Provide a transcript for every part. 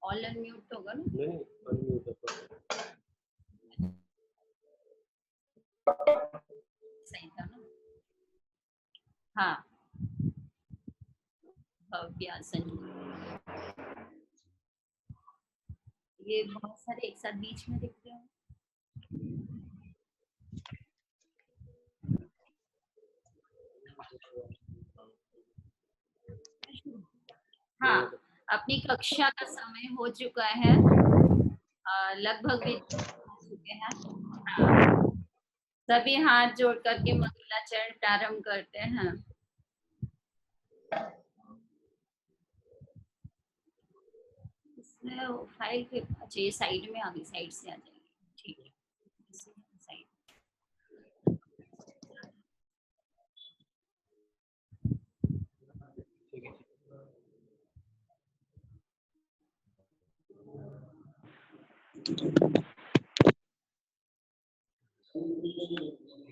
All unmute होगा ना? नहीं, अनम्यूट है। सही था ना? हाँ, भव्या संजय, ये बहुत सारे एक साथ बीच में दिखते हैं। हाँ, अपनी कक्षा का समय हो चुका है, लगभग भी हो चुके हैं। हाँ, सभी हाथ जोड़ करके मंगलाचरण प्रारंभ करते हैं। इसमें वो फाइल के अच्छा ये साइड में आ गई, साइड से आ जाएगी, ठीक है। साइड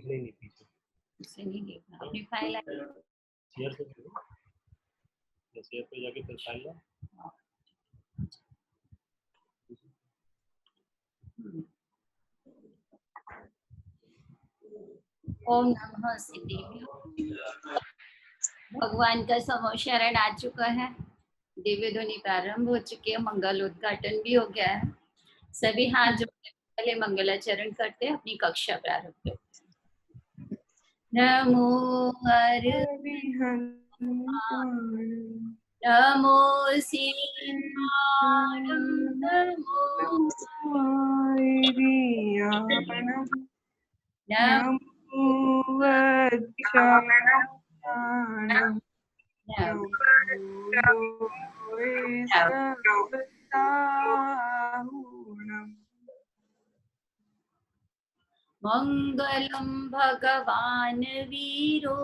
नहीं पीछे से नहीं देखना, अपनी फाइल शेयर पे करो, शेयर पे जाके फिर फाइल लो। ओम नमः सिद्धि। भगवान का समोशरण आ चुका है, दिव्य ध्वनि प्रारंभ हो चुकी है, मंगल उद्घाटन भी हो गया है। सभी हाथ जोड़कर पहले मंगलाचरण करते हैं, अपनी कक्षा प्रारंभ करते हैं। नमो नमो सीतारं नमो नमो वक्षाणं मंगलम भगवान वीरो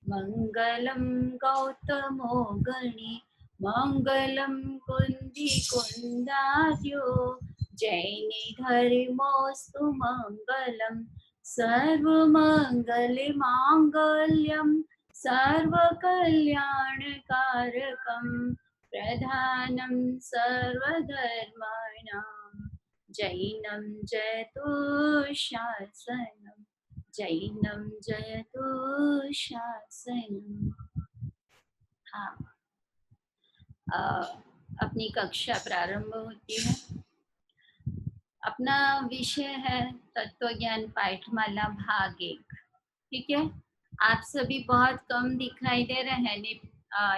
मंगलम गौतमो गणी मंगलम कुंदी कुंदार्यो जैनी धर्मोस्तु मंगलम सर्वमंगल मांगल्यम सर्वकल्याणकारकम प्रधानं सर्वधर्माणां जैनं जयतु शासनं जैनं जयतु शासनं। हाँ, अपनी कक्षा प्रारंभ होती है। अपना विषय है तत्व ज्ञान पाठमाला भाग 1। ठीक है, आप सभी बहुत कम दिखाई दे रहे हैं,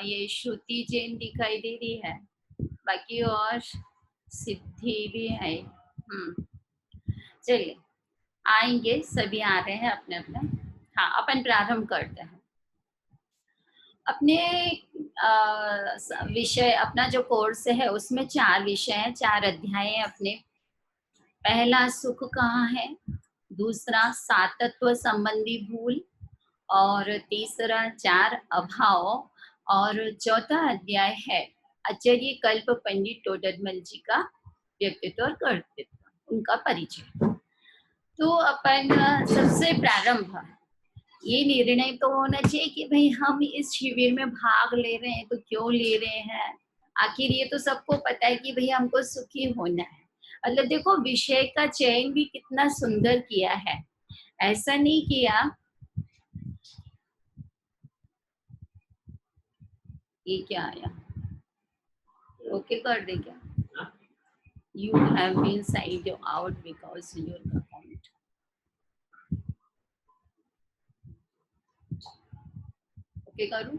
ये श्रुति जैन दिखाई दे रही है, बाकी और सिद्धि भी है। चलिए आएंगे, सभी आ रहे हैं अपने अपने। हाँ, अपन प्रारंभ करते हैं। अपने विषय, अपना जो कोर्स है उसमें 4 विषय हैं, 4 अध्याय हैं अपने। पहला सुख कहाँ है, दूसरा सातत्व संबंधी भूल, और तीसरा 4 अभाव, और चौथा अध्याय है आचार्य कल्प पंडित टोडरमल जी का व्यक्तित्व और कर्तृत्व, उनका परिचय। तो अपन सबसे प्रारंभ ये निर्णय तो होना चाहिए कि भाई हम इस शिविर में भाग ले रहे हैं तो क्यों ले रहे हैं। आखिर ये तो सबको पता है कि भाई हमको सुखी होना है। मतलब देखो विषय का चयन भी कितना सुंदर किया है, ऐसा नहीं किया ये क्या आया, ओके कर दे क्या? You have been signed out because your account. Okay करूं?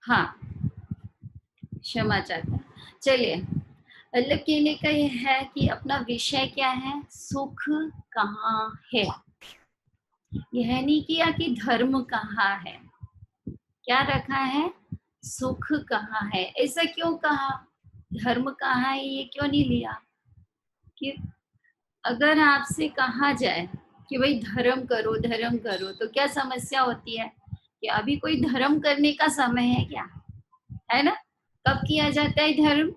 हाँ, क्षमा चाहता। चलिए, मतलब कहने का ये है कि अपना विषय क्या है, सुख कहाँ है। यह नहीं किया कि धर्म कहाँ है, क्या रखा है, सुख कहाँ है। ऐसा क्यों कहा, धर्म कहाँ है ये क्यों नहीं लिया? कि अगर आपसे कहा जाए कि भाई धर्म करो धर्म करो, तो क्या समस्या होती है कि अभी कोई धर्म करने का समय है क्या, है ना? कब किया जाता है धर्म?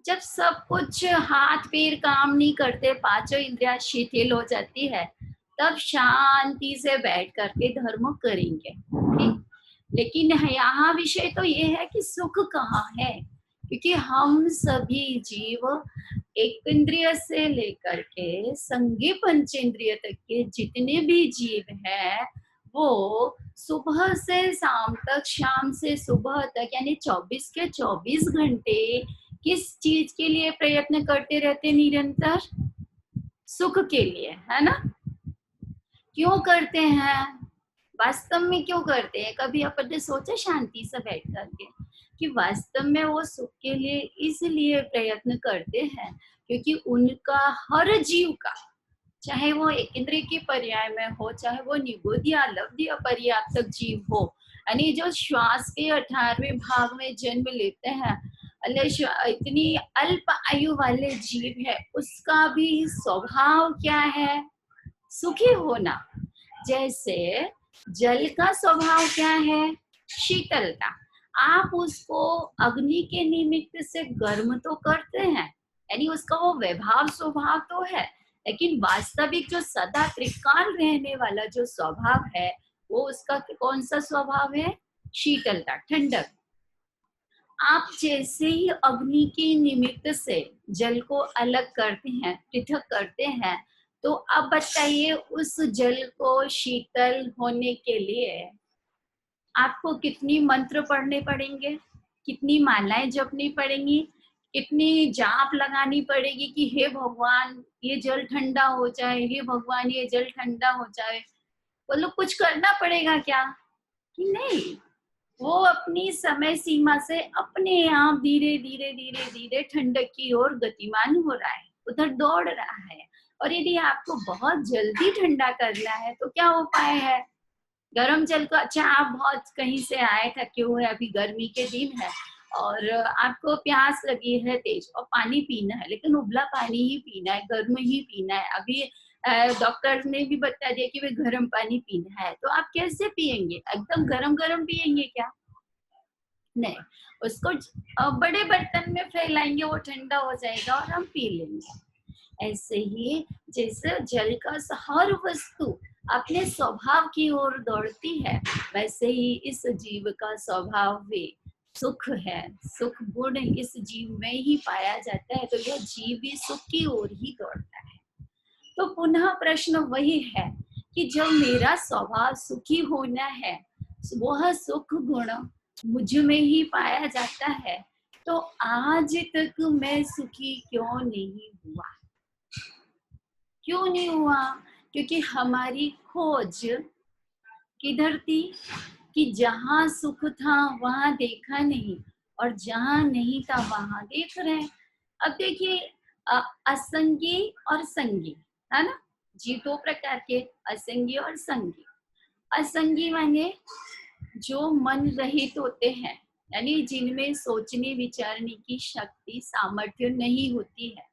जब सब कुछ हाथ पैर काम नहीं करते, पांचों इंद्रियां शिथिल हो जाती है, तब शांति से बैठ करके धर्म करेंगे। ठीक? लेकिन यहाँ विषय तो ये है कि सुख कहाँ है, क्योंकि हम सभी जीव एक इंद्रिय से लेकर के संज्ञ पंचेंद्रिय तक के जितने भी जीव हैं, वो सुबह से शाम तक, शाम से सुबह तक, यानी 24 के 24 घंटे किस चीज के लिए प्रयत्न करते रहते निरंतर? सुख के लिए, है ना? क्यों करते हैं? वास्तव में क्यों करते हैं? कभी अपन ने सोचा शांति से बैठ करके कि वास्तव में वो सुख के लिए इसलिए प्रयत्न करते हैं क्योंकि उनका हर जीव का, चाहे वो एक इंद्रिय के पर्याय में हो, चाहे वो निगोदी अलब्धि अपर्याप्त जीव हो, यानी जो श्वास के 18वें भाग में जन्म लेते हैं, इतनी अल्प आयु वाले जीव है, उसका भी स्वभाव क्या है? सुखी होना। जैसे जल का स्वभाव क्या है? शीतलता। आप उसको अग्नि के निमित्त से गर्म तो करते हैं, यानी उसका वो वैभव स्वभाव तो है, लेकिन वास्तविक जो सदा त्रिकाल रहने वाला जो स्वभाव है, वो उसका कौन सा स्वभाव है? शीतलता, ठंडक। आप जैसे ही अग्नि के निमित्त से जल को अलग करते हैं, पृथक करते हैं, तो अब बताइए उस जल को शीतल होने के लिए आपको कितनी मंत्र पढ़ने पड़ेंगे, कितनी मालाएं जपनी पड़ेंगी, कितनी जाप लगानी पड़ेगी कि हे भगवान ये जल ठंडा हो जाए, हे भगवान ये जल ठंडा हो जाए। बोलो कुछ करना पड़ेगा क्या? कि नहीं, वो अपनी समय सीमा से अपने आप धीरे धीरे धीरे धीरे ठंडक की ओर गतिमान हो रहा है, उधर दौड़ रहा है। और यदि आपको बहुत जल्दी ठंडा करना है तो क्या उपाय है? गर्म जल को, अच्छा आप बहुत कहीं से आए, थके हुए, अभी गर्मी के दिन है और आपको प्यास लगी है तेज और पानी पीना है, लेकिन उबला पानी ही पीना है, गर्म ही पीना है। अभी डॉक्टर ने भी बता दिया कि वे गर्म पानी पीना है, तो आप कैसे पिएंगे? एकदम गरम गरम पिएंगे क्या? नहीं, उसको बड़े बर्तन में फैलाएंगे, वो ठंडा हो जाएगा और हम पी लेंगे। ऐसे ही जैसे जल का हर वस्तु अपने स्वभाव की ओर दौड़ती है, वैसे ही इस जीव का स्वभाव भी सुख है। सुख गुण इस जीव में ही पाया जाता है, तो यह जीव भी सुख की ओर ही दौड़ता है। तो पुनः प्रश्न वही है कि जब मेरा स्वभाव सुखी होना है, वह सुख गुण मुझ में ही पाया जाता है, तो आज तक मैं सुखी क्यों नहीं हुआ? क्यों नहीं हुआ? क्योंकि हमारी खोज किधर थी कि जहां सुख था वहां देखा नहीं, और जहां नहीं था वहां देख रहे। अब देखिए, असंगी और संगी, है ना? जी दो प्रकार के, असंगी और संगी। असंगी माने जो मन रहित होते हैं, यानी जिनमें सोचने विचारने की शक्ति, सामर्थ्य नहीं होती है।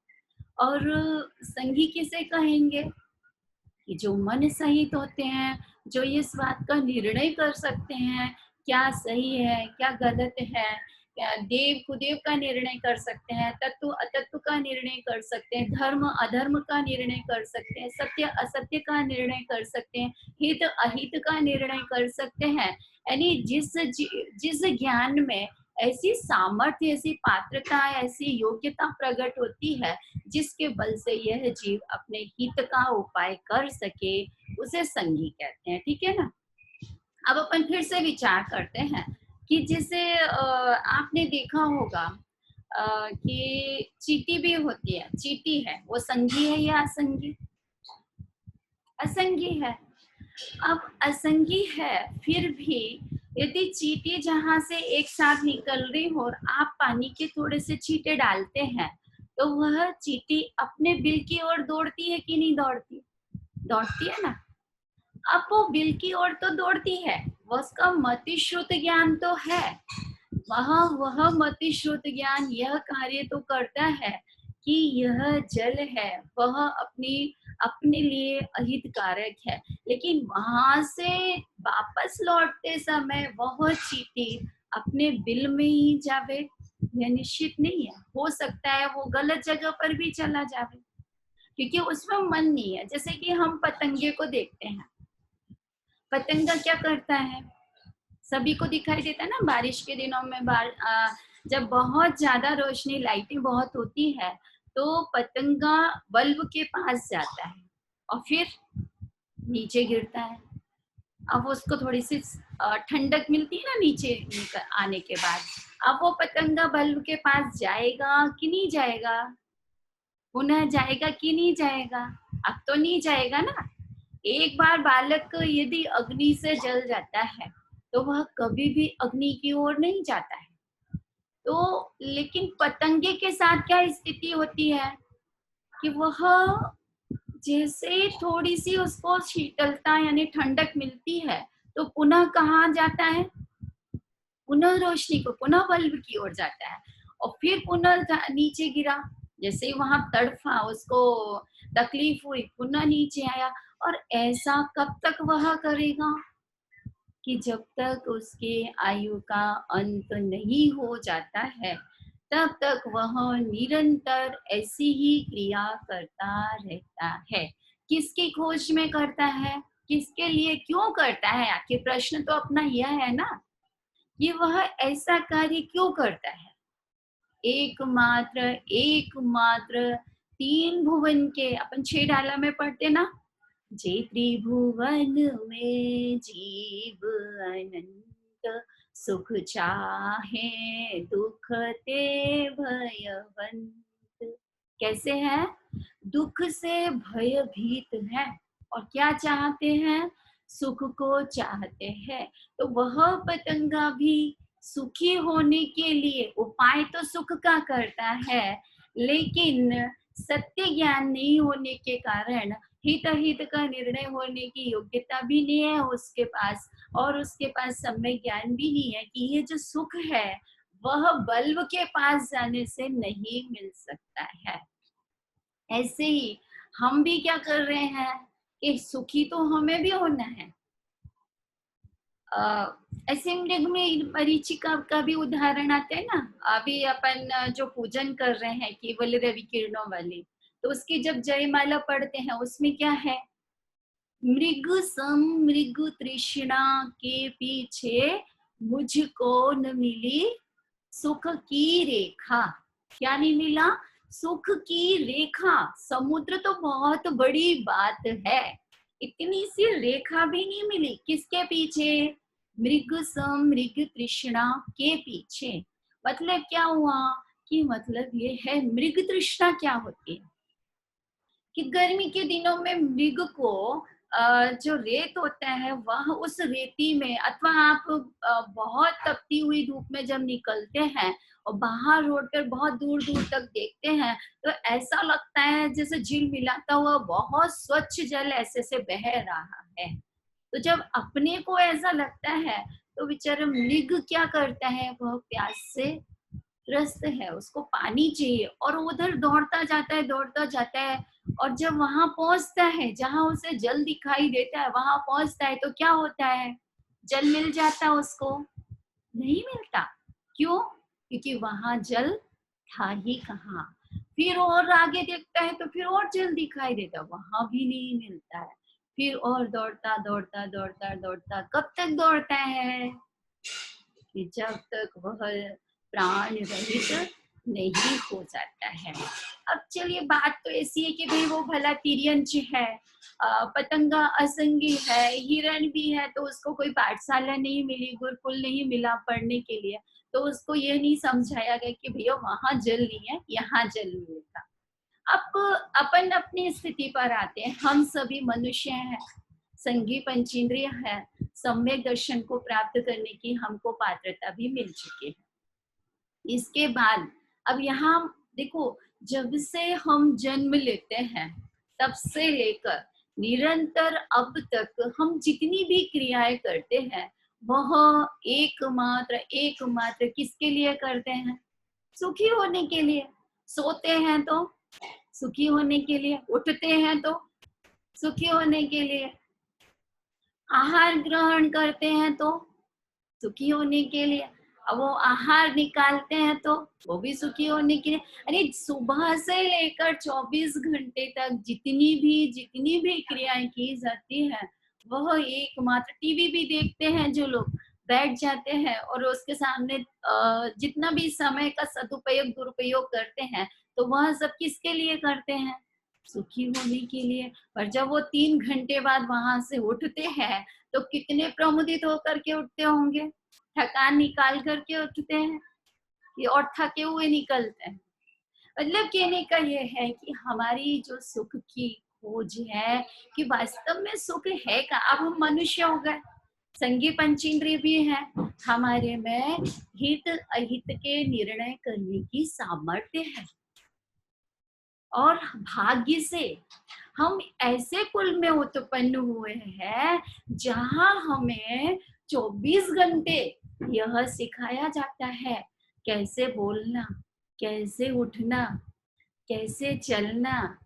और संगी किसे कहेंगे? कि जो मन सहित होते हैं, जो इस बात का निर्णय कर सकते हैं क्या सही है क्या गलत है, क्या देव कुदेव का निर्णय कर सकते हैं, तत्व अतत्व का निर्णय कर सकते हैं, धर्म अधर्म का निर्णय कर सकते हैं, सत्य असत्य का निर्णय कर सकते हैं, हित अहित का निर्णय कर सकते हैं। यानी जिस ज्ञान में ऐसी सामर्थ्य, ऐसी पात्रता, ऐसी योग्यता प्रकट होती है, जिसके बल से यह जीव अपने हित का उपाय कर सके, उसे संगी कहते हैं। ठीक है ना? अब अपन फिर से विचार करते हैं कि जैसे आपने देखा होगा कि चींटी भी होती है, चींटी है, वो संगी है या असंगी? असंगी है। अब असंगी है, फिर भी यदि चींटी जहां से एक साथ निकल रही हो और आप पानी के थोड़े से छींटे डालते हैं, तो वह चींटी अपने बिल की ओर दौड़ती है कि नहीं दौड़ती? दौड़ती है ना। अब वो बिल की ओर तो दौड़ती है, उसका मतिश्रुत ज्ञान तो है, वह मतिश्रुत ज्ञान यह कार्य तो करता है कि यह जल है, वह अपने लिए अहितकारक है, लेकिन वहां से वापस लौटते समय वह चींटी अपने बिल में ही जावे, यह निश्चित नहीं है, हो सकता है वो गलत जगह पर भी चला जाए, क्योंकि उसमें मन नहीं है। जैसे कि हम पतंगे को देखते हैं, पतंगा क्या करता है, सभी को दिखाई देता है ना बारिश के दिनों में, जब बहुत ज्यादा रोशनी, लाइटें बहुत होती है, तो पतंगा बल्ब के पास जाता है और फिर नीचे गिरता है। अब उसको थोड़ी सी ठंडक मिलती है ना नीचे आने के बाद, अब वो पतंगा बल्ब के पास जाएगा कि नहीं जाएगा, पुनः जाएगा कि नहीं जाएगा? अब तो नहीं जाएगा ना। एक बार बालक यदि अग्नि से जल जाता है तो वह कभी भी अग्नि की ओर नहीं जाता है। तो लेकिन पतंगे के साथ क्या स्थिति होती है कि वह जैसे थोड़ी सी उसको शीतलता यानी ठंडक मिलती है तो पुनः कहाँ जाता है, पुनः रोशनी को, पुनः बल्ब की ओर जाता है और फिर पुनः नीचे गिरा, जैसे ही वहां तड़फा, उसको तकलीफ हुई, पुनः नीचे आया। और ऐसा कब तक वह करेगा कि जब तक उसके आयु का अंत नहीं हो जाता है, तब तक वह निरंतर ऐसी ही क्रिया करता रहता है। किसकी खोज में करता है, किसके लिए, क्यों करता है? आखिर प्रश्न तो अपना यह है ना कि वह ऐसा कार्य क्यों करता है। एकमात्र तीन भुवन के, अपन 6 डाला में पढ़ते ना, जे त्रिभुवन में जीव अनंत, सुख चाहे दुख ते भयवंत। कैसे है? दुख से भयभीत है और क्या चाहते हैं, सुख को चाहते हैं। तो वह पतंगा भी सुखी होने के लिए उपाय तो सुख का करता है, लेकिन सत्य ज्ञान नहीं होने के कारण हित अहित का निर्णय होने की योग्यता भी नहीं है उसके पास, और उसके पास सम्यक ज्ञान भी नहीं है कि ये जो सुख है वह बल्ब के पास जाने से नहीं मिल सकता है। ऐसे ही हम भी क्या कर रहे हैं कि सुखी तो हमें भी होना है। ऐसे मृग में मरीचिका का भी उदाहरण आता है ना। अभी अपन जो पूजन कर रहे हैं केवल रवि किरणों वाले, तो उसकी जब जयमाला पढ़ते हैं उसमें क्या है, मृग सम मृग तृष्णा के पीछे मुझको न मिली सुख की रेखा। क्या नहीं मिला? सुख की रेखा। समुद्र तो बहुत बड़ी बात है, इतनी सी रेखा भी नहीं मिली। किसके पीछे? मृग सम मृग तृष्णा के पीछे। मतलब क्या हुआ कि मतलब ये है मृग तृष्णा क्या होती है कि गर्मी के दिनों में मृग को जो रेत होता है वह उस रेती में, अथवा आप बहुत तपती हुई धूप में जब निकलते हैं और बाहर रोड पर बहुत दूर दूर तक देखते हैं तो ऐसा लगता है जैसे झील मिलाता हुआ बहुत स्वच्छ जल ऐसे से बह रहा है। तो जब अपने को ऐसा लगता है तो बेचारा मृग क्या करता है, वह प्यास से त्रस्त है, उसको पानी चाहिए और उधर दौड़ता जाता है। और जब वहां पहुंचता है जहां उसे जल दिखाई देता है, वहां पहुंचता है तो क्या होता है, जल मिल जाता है उसको? नहीं मिलता। क्यों? क्योंकि वहां जल था ही कहाँ। फिर और आगे देखता है तो फिर और जल दिखाई देता, वहां भी नहीं मिलता है। फिर और दौड़ता कब तक दौड़ता है कि जब तक वह प्राण रहित नहीं हो जाता है। अब चलिए बात तो ऐसी है कि भाई वो भला तिर्यंच है, पतंगा असंगी है, हिरण भी है, तो उसको कोई पाठशाला नहीं मिली, गुरुकुल नहीं मिला पढ़ने के लिए, तो उसको ये नहीं समझाया गया कि भैया वहां जल नहीं है, यहाँ जल मिलेगा। अब अपन अपनी स्थिति पर आते हैं। हम सभी मनुष्य हैं, संगी पंचेंद्रिय है, सम्यक दर्शन को प्राप्त करने की हमको पात्रता भी मिल चुकी है। इसके बाद अब यहाँ देखो, जब से हम जन्म लेते हैं तब से लेकर निरंतर अब तक हम जितनी भी क्रियाएं करते हैं वह एकमात्र किसके लिए करते हैं? सुखी होने के लिए। सोते हैं तो सुखी होने के लिए, उठते हैं तो सुखी होने के लिए, आहार ग्रहण करते हैं तो सुखी होने के लिए, अब वो आहार निकालते हैं तो वो भी सुखी होने के लिए। अरे सुबह से लेकर 24 घंटे तक जितनी भी क्रियाएं की जाती है, वह एकमात्र टीवी भी देखते हैं जो लोग, बैठ जाते हैं और उसके सामने जितना भी समय का सदुपयोग दुरुपयोग करते हैं, तो वह सब किसके लिए करते हैं? सुखी होने के लिए। पर जब वो 3 घंटे बाद वहां से उठते हैं तो कितने प्रमुदित होकर के उठते होंगे, थकान निकाल करके उठते हैं और थके हुए निकलते हैं। मतलब कहने का ये है कि हमारी जो सुख की खोज है कि वास्तव में सुख है का। अब हम मनुष्य हो गए, संगी पंचेंद्रिय भी है, हमारे में हित अहित के निर्णय करने की सामर्थ्य है। और भाग्य से हम ऐसे कुल में उत्पन्न हुए हैं जहां हमें 24 घंटे यह सिखाया जाता है कैसे बोलना, कैसे उठना, कैसे चलना,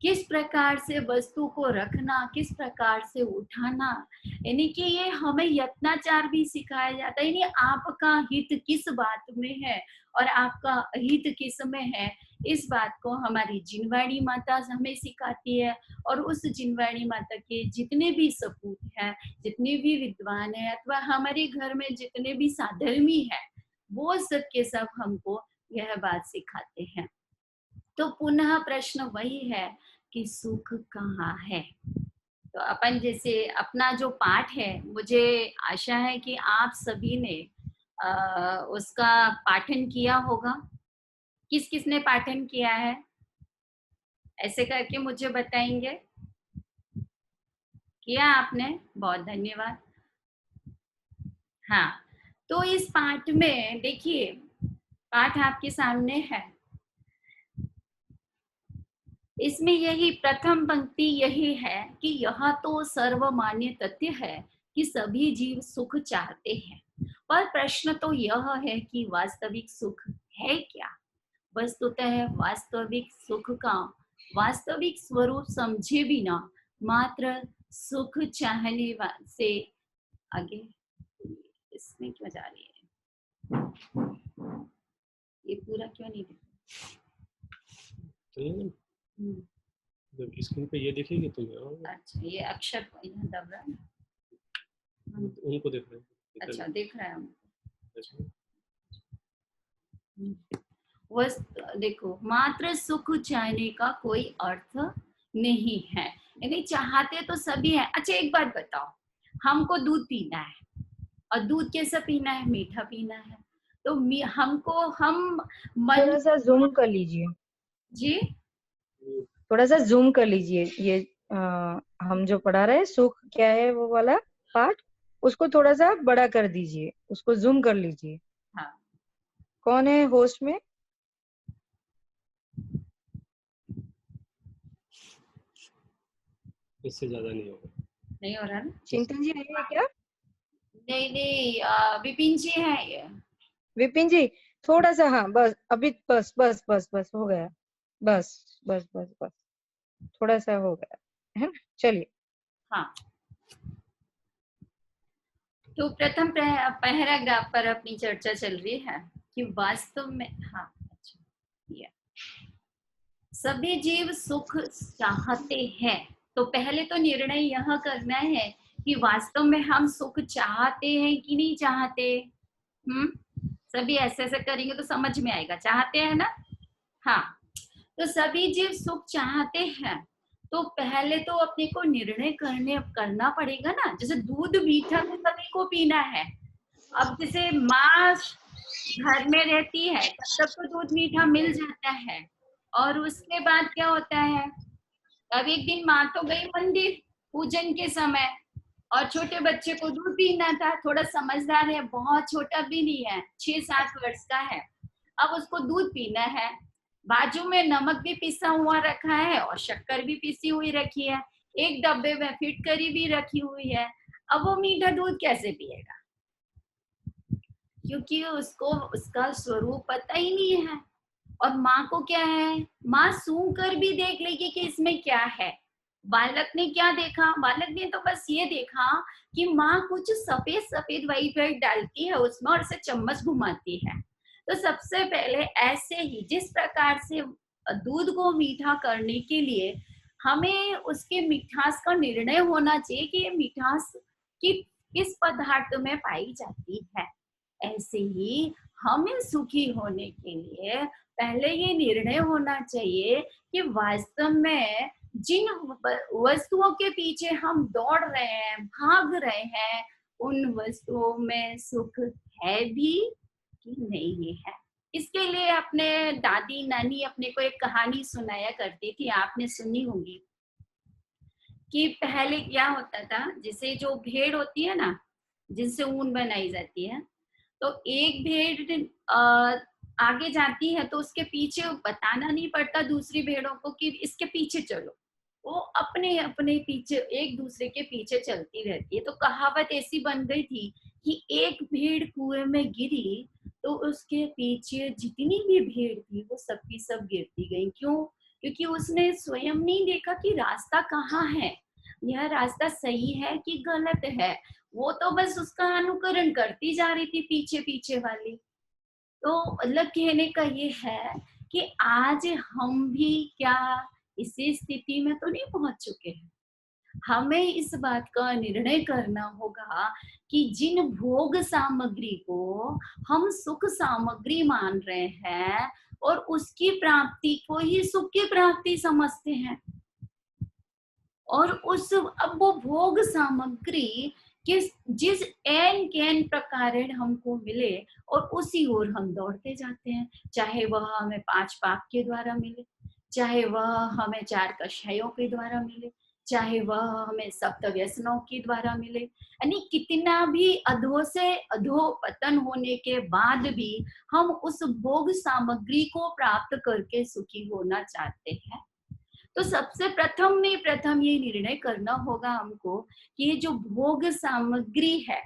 किस प्रकार से वस्तु को रखना, किस प्रकार से उठाना। यानी कि ये हमें यत्नाचार भी सिखाया जाता है। यानी आपका हित किस बात में है और आपका अहित किस में है, इस बात को हमारी जिनवाणी माता हमें सिखाती है। और उस जिनवाणी माता के जितने भी सपूत हैं, जितने भी विद्वान हैं, अथवा हमारे घर में जितने भी साधर्मी हैं, वो सब के सब हमको यह बात सिखाते हैं। तो पुनः प्रश्न वही है कि सुख कहाँ है। तो अपन जैसे अपना जो पाठ है, मुझे आशा है कि आप सभी ने उसका पाठन किया होगा। किस किसने पाठन किया है, ऐसे करके मुझे बताएंगे। किया आपने, बहुत धन्यवाद। हाँ, तो इस पाठ में देखिए, पाठ आपके सामने है। इसमें यही प्रथम पंक्ति यही है कि यह तो सर्वमान्य तथ्य है कि सभी जीव सुख चाहते हैं, पर प्रश्न तो यह है कि वास्तविक सुख है क्या। वस्तुतः वास्तविक सुख का वास्तविक स्वरूप समझे बिना मात्र सुख चाहने से आगे। इसमें क्यों जा रही है, ये पूरा क्यों नहीं दिख जब स्क्रीन पे ये दिखेगी तो अच्छा, ये अक्षर यहाँ दब रहा है, उनको देख रहे हैं। अच्छा दिख रहा है हमको। अच्छा। बस देखो, मात्र सुख चाहने का कोई अर्थ नहीं है। यानी चाहते तो सभी है। अच्छा एक बात बताओ, हमको दूध पीना है और दूध कैसा पीना है, मीठा पीना है। तो हमको हम थोड़ा सा जूम कर लीजिए जी, थोड़ा सा जूम कर लीजिए। ये हम जो पढ़ा रहे हैं सुख क्या है वो वाला पार्ट, उसको थोड़ा सा बड़ा कर दीजिए, उसको जूम कर लीजिए। हाँ कौन है होस्ट में? इससे ज्यादा नहीं होगा। नहीं हो रहा ना? चिंतन जी है क्या? नहीं, विपिन जी है ये। विपिन जी थोड़ा सा, हाँ बस अभी, बस बस बस बस हो गया, बस बस बस बस थोड़ा सा हो गया है ना। चलिए। हाँ, तो प्रथम पैराग्राफ पर अपनी चर्चा चल रही है कि वास्तव में, हाँ अच्छा, ये सभी जीव सुख चाहते हैं। तो पहले तो निर्णय यह करना है कि वास्तव में हम सुख चाहते हैं कि नहीं चाहते। सभी ऐसे ऐसे करेंगे तो समझ में आएगा, चाहते हैं ना। हाँ, तो सभी जीव सुख चाहते हैं, तो पहले तो अपने को निर्णय करना पड़ेगा ना। जैसे दूध मीठा तो सभी को पीना है। अब जैसे माँ घर में रहती है तब तक तो दूध मीठा मिल जाता है, और उसके बाद क्या होता है, अब एक दिन माँ तो गई मंदिर पूजन के समय, और छोटे बच्चे को दूध पीना था। थोड़ा समझदार है, बहुत छोटा भी नहीं है, 6-7 वर्ष का है। अब उसको दूध पीना है, बाजू में नमक भी पिसा हुआ रखा है और शक्कर भी पिसी हुई रखी है, एक डब्बे में फिटकरी भी रखी हुई है। अब वो मीठा दूध कैसे पिएगा, क्योंकि उसको उसका स्वरूप पता ही नहीं है। और माँ को क्या है, माँ सूंघ कर भी देख लेगी कि इसमें क्या है, बालक ने क्या देखा? बालक ने तो बस ये देखा कि माँ कुछ सफेद सफेद व्हाइट व्हाइट डालती है उसमें और उसे चम्मच घुमाती है। तो सबसे पहले ऐसे ही जिस प्रकार से दूध को मीठा करने के लिए हमें उसके मिठास का निर्णय होना चाहिए कि ये मिठास की किस पदार्थ में पाई जाती है, ऐसे ही हमें सुखी होने के लिए पहले ये निर्णय होना चाहिए कि वास्तव में जिन वस्तुओं के पीछे हम दौड़ रहे हैं, भाग रहे हैं, उन वस्तुओं में सुख है भी कि नहीं है। इसके लिए अपने दादी नानी अपने को एक कहानी सुनाया करती थी, आपने सुनी होगी कि पहले क्या होता था, जैसे जो भेड़ होती है ना, जिनसे ऊन बनाई जाती है, तो एक भेड़ आगे जाती है तो उसके पीछे बताना नहीं पड़ता दूसरी भेड़ों को कि इसके पीछे चलो, वो अपने अपने पीछे एक दूसरे के पीछे चलती रहती है। तो कहावत ऐसी बन गई थी कि एक भेड़ कुएं में गिरी तो उसके पीछे जितनी भी भेड़ थी वो सब की सब गिरती गई। क्यों? क्योंकि उसने स्वयं नहीं देखा कि रास्ता कहाँ है, यह रास्ता सही है कि गलत है। वो तो बस उसका अनुकरण करती जा रही थी पीछे पीछे वाली। तो मतलब कहने का ये है कि आज हम भी क्या इसी स्थिति में तो नहीं पहुंच चुके हैं। हमें इस बात का निर्णय करना होगा कि जिन भोग सामग्री को हम सुख सामग्री मान रहे हैं और उसकी प्राप्ति को ही सुख की प्राप्ति समझते हैं, और उस अब वो भोग सामग्री किस जिस एन कैन प्रकार हमको मिले और उसी ओर हम दौड़ते जाते हैं, चाहे वह हमें 5 पाप के द्वारा मिले, चाहे वह हमें 4 कषायों के द्वारा मिले, चाहे वह हमें सप्त व्यसनों के द्वारा मिले। यानी कितना भी अधो से अधो पतन होने के बाद भी हम उस भोग सामग्री को प्राप्त करके सुखी होना चाहते हैं। तो सबसे प्रथम ये निर्णय करना होगा हमको कि ये जो भोग सामग्री है,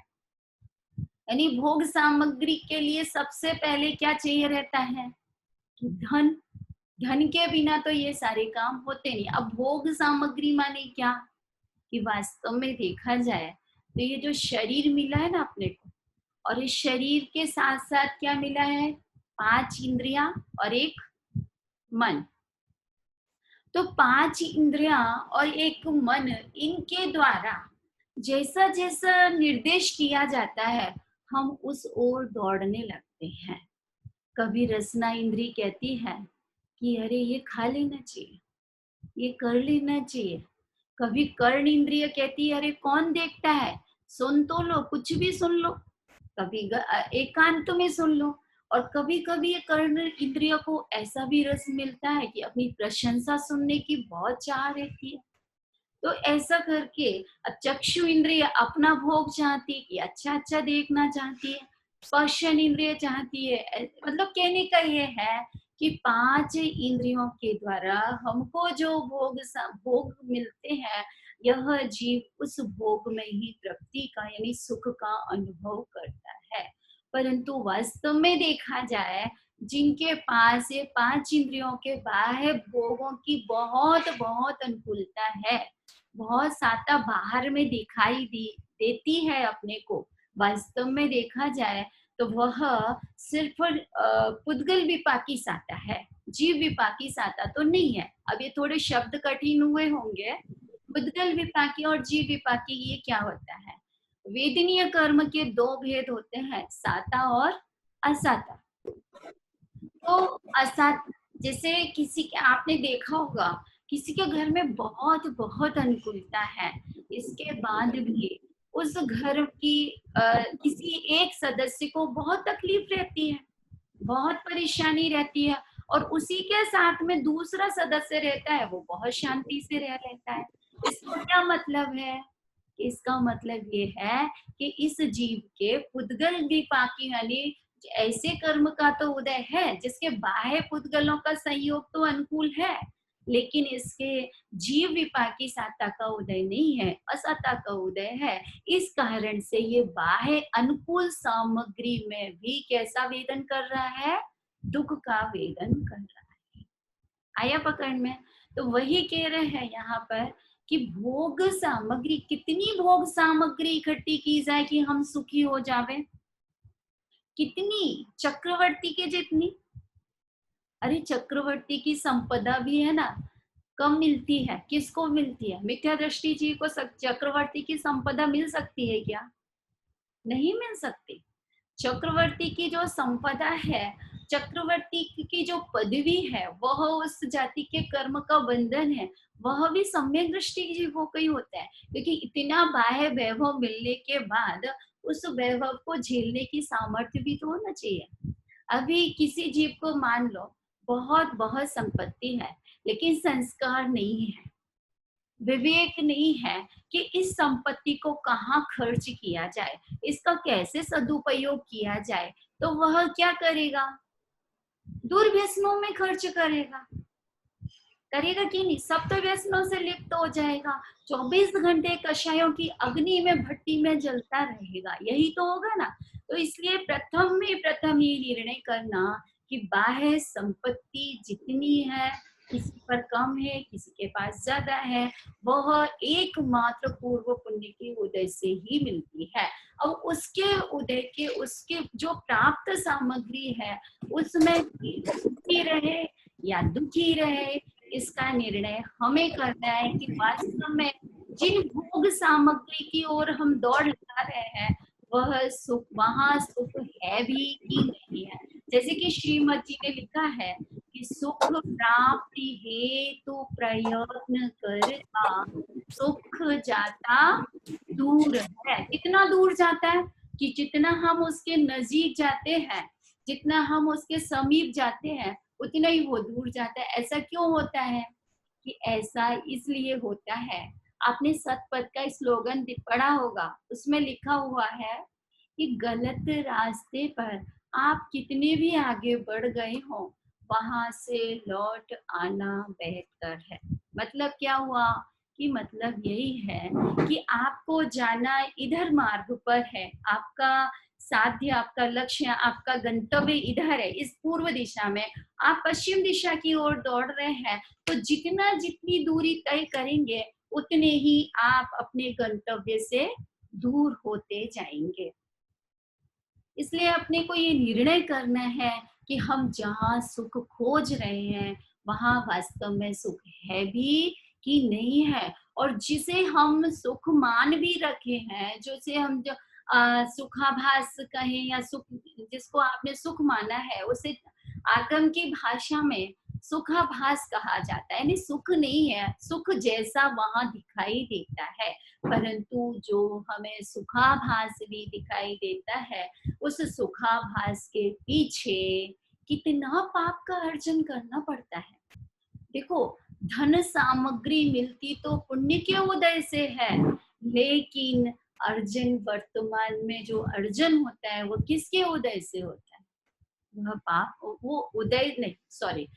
यानी भोग सामग्री के लिए सबसे पहले क्या चाहिए रहता है कि धन। धन के बिना तो ये सारे काम होते नहीं। अब भोग सामग्री माने क्या कि वास्तव में देखा जाए तो ये जो शरीर मिला है ना अपने को, और इस शरीर के साथ साथ क्या मिला है, 5 इंद्रियां और एक मन। तो 5 इंद्रियां और एक मन, इनके द्वारा जैसा जैसा निर्देश किया जाता है हम उस ओर दौड़ने लगते हैं। कभी रसना इंद्री कहती है कि अरे ये खा लेना चाहिए, ये कर लेना चाहिए। कभी कर्ण इंद्रिय कहती है अरे कौन देखता है, सुन तो लो, कुछ भी सुन लो। कभी एकांत में सुन लो। और कभी कभी ये कर्ण इंद्रिय को ऐसा भी रस मिलता है कि अपनी प्रशंसा सुनने की बहुत चाह रहती है। तो ऐसा करके चक्षु इंद्रिय अपना भोग चाहती है कि अच्छा अच्छा देखना चाहती है। स्पर्शन इंद्रिय चाहती है। मतलब कहने का ये है कि 5 इंद्रियों के द्वारा हमको जो भोग मिलते हैं, यह जीव उस भोग में ही तृप्ति का यानी सुख का अनुभव करता है। परंतु वास्तव में देखा जाए, जिनके पास ये 5 इंद्रियों के बाह्य भोगों की बहुत बहुत अनुकूलता है, बहुत साता बाहर में दिखाई देती है अपने को, वास्तव में देखा जाए तो वह सिर्फ पुद्गल विपाकी साता है, जीव विपाकी साता तो नहीं है। अब ये थोड़े शब्द कठिन हुए होंगे। पुद्गल विपाकी और जीव विपाकी ये क्या होता है? वेदनीय कर्म के 2 भेद होते हैं, साता और असाता। तो असात जैसे किसी के आपने देखा होगा किसी के घर में बहुत बहुत अनुकूलता है, इसके बाद भी उस घर की किसी एक सदस्य को बहुत तकलीफ रहती है, बहुत परेशानी रहती है, और उसी के साथ में दूसरा सदस्य रहता है वो बहुत शांति से रह लेता है। इसका क्या मतलब है? इसका मतलब ये है कि इस जीव के पुद्गल विपाकी यानी ऐसे कर्म का तो उदय है जिसके बाह्य पुद्गलों का संयोग तो अनुकूल है, लेकिन इसके जीव विपाकी साता का उदय नहीं है, असाता का उदय है। इस कारण से ये बाह्य अनुकूल सामग्री में भी कैसा वेदन कर रहा है? दुख का वेदन कर रहा है। आया पकड़ में? तो वही कह रहे हैं यहाँ पर कि भोग सामग्री, कितनी भोग सामग्री इकट्ठी की जाए कि हम सुखी हो जावे? कितनी? चक्रवर्ती के जितनी? अरे चक्रवर्ती की संपदा भी है ना, कम मिलती है। किसको मिलती है? मिथ्या दृष्टि जी को चक्रवर्ती की संपदा मिल सकती है क्या? नहीं मिल सकती। चक्रवर्ती की जो संपदा है, चक्रवर्ती की जो पदवी है, वह उस जाति के कर्म का बंधन है, वह भी सम्यक दृष्टि जीवों का ही होता है। क्योंकि इतना बाह्य वैभव मिलने के बाद उस वैभव को झेलने की सामर्थ्य भी तो होना चाहिए। अभी किसी जीव को मान लो बहुत बहुत संपत्ति है, लेकिन संस्कार नहीं है, विवेक नहीं है कि इस संपत्ति को कहाँ खर्च किया जाए, इसका कैसे सदुपयोग किया जाए, तो वह क्या करेगा? दुर्व्यसनों में खर्च करेगा। करेगा कि नहीं? सब तो व्यसनों से लिप्त हो जाएगा, 24 घंटे कषायों की अग्नि में, भट्टी में जलता रहेगा, यही तो होगा ना। तो इसलिए प्रथम में प्रथम ये निर्णय करना कि बाह्य संपत्ति जितनी है, किसी पर कम है, किसी के पास ज्यादा है, वह एकमात्र पूर्व पुण्य के उदय से ही मिलती है। अब उसके उदय के, उसके जो प्राप्त सामग्री है, उसमें सुखी रहे या दुखी रहे, इसका निर्णय हमें करना है कि वास्तव में जिन भोग सामग्री की ओर हम दौड़ लगा रहे हैं, वह सुख, वहां सुख है भी कि नहीं है। जैसे कि श्रीमद जी ने लिखा है कि सुख प्राप्ति हेतु प्रयत्न करता सुख जाता दूर है। कितना दूर जाता है? कि जितना हम उसके नजीक जाते हैं, जितना हम उसके समीप जाते हैं, उतना ही वो दूर जाता है। ऐसा क्यों होता है? कि ऐसा इसलिए होता है, आपने सतपथ का स्लोगन पढ़ा होगा, उसमें लिखा हुआ है कि गलत रास्ते पर आप कितने भी आगे बढ़ गए हो, वहां से लौट आना बेहतर है। मतलब क्या हुआ? कि मतलब यही है कि आपको जाना इधर मार्ग पर है, आपका साध्य, आपका लक्ष्य, आपका गंतव्य इधर है, इस पूर्व दिशा में। आप पश्चिम दिशा की ओर दौड़ रहे हैं, तो जितनी दूरी तय करेंगे, उतने ही आप अपने गंतव्य से दूर होते जाएंगे। इसलिए अपने को ये निर्णय करना है कि हम जहाँ सुख खोज रहे हैं, वहां वास्तव में सुख है भी कि नहीं है। और जिसे हम सुख मान भी रखे हैं, जिसे हम जो सुखाभास कहें या सुख, जिसको आपने सुख माना है, उसे आगम की भाषा में सुखाभास कहा जाता है। यानी सुख नहीं है, सुख जैसा वहां दिखाई देता है, परंतु जो हमें सुखाभास भी दिखाई देता है, उस सुखाभास के पीछे कितना पाप का अर्जन करना पड़ता है। देखो, धन सामग्री मिलती तो पुण्य के उदय से है, लेकिन अर्जन, वर्तमान में जो अर्जन होता है, वो किसके उदय से होता है? वह पाप, वो उदय नहीं, सॉरी,